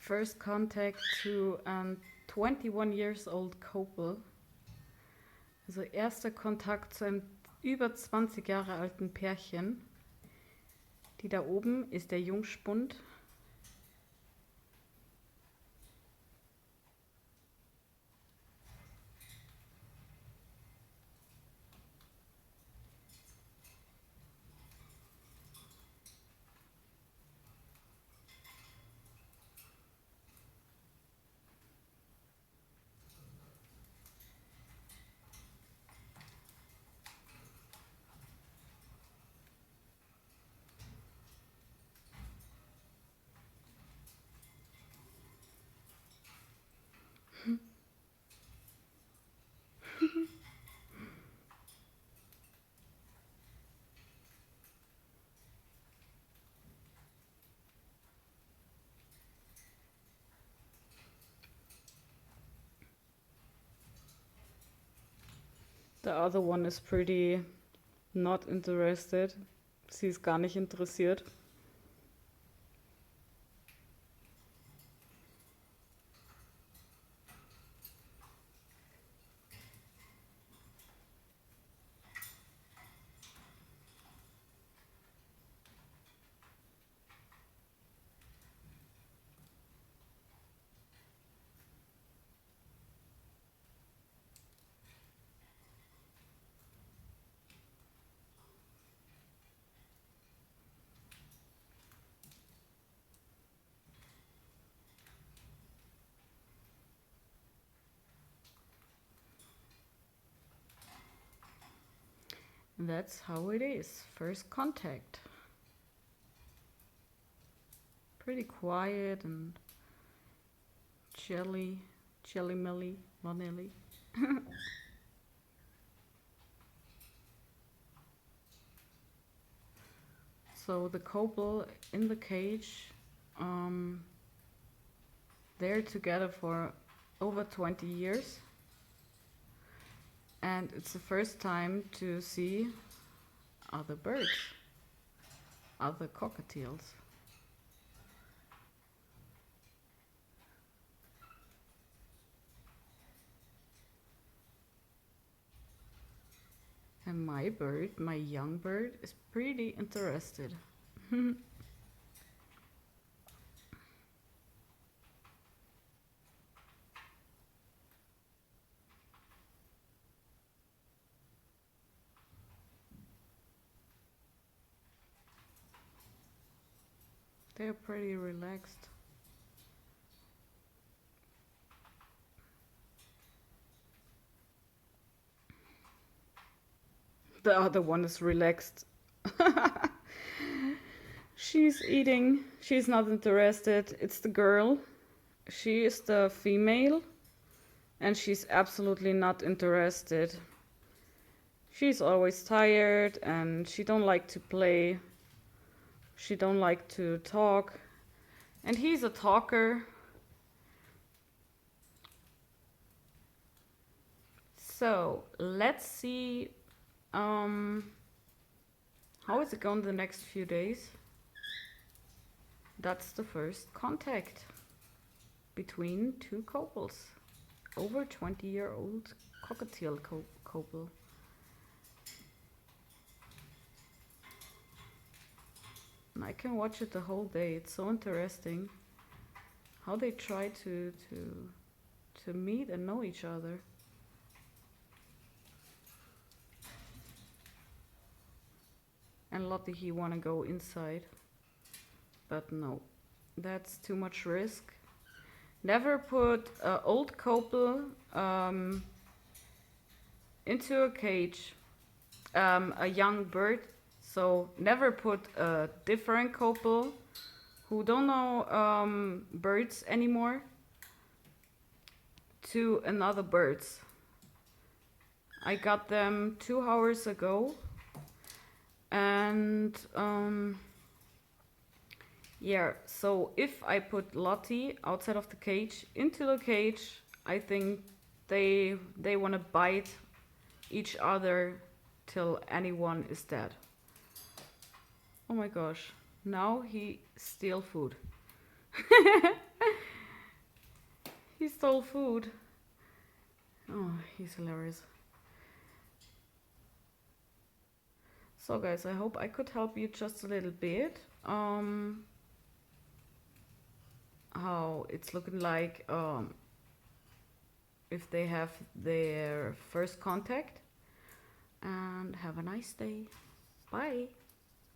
First contact to 21 years old couple. Also erster Kontakt zu einem über 20 Jahre alten Pärchen. Die da oben ist der Jungspund. The other one is pretty not interested. Sie ist gar nicht interessiert. That's how it is. First contact. Pretty quiet and jelly milly, vanilly. So the couple in the cage, they're together for over 20 years. And it's the first time to see other birds, other cockatiels. And my bird, my young bird, is pretty interested. They're pretty relaxed. The other one is relaxed. She's eating. She's not interested. It's the girl. She is the female. And she's absolutely not interested. She's always tired and she don't like to play. She don't like to talk. And he's a talker. So let's see how is it going the next few days. That's the first contact between two couples. Over 20-year-old cockatiel couple. And I can watch it the whole day. It's so interesting how they try to meet and know each other. And Lottie, he wanna go inside, but no, that's too much risk. Never put an old couple into a cage, a young bird. So never put a different couple who don't know birds anymore to another birds. I got them 2 hours ago, and yeah, so if I put Lottie outside of the cage into the cage, I think they want to bite each other till anyone is dead. Oh my gosh, now he steal food. stole food. Oh, he's hilarious. So guys, I hope I could help you just a little bit. How it's looking like if they have their first contact. And have a nice day. Bye.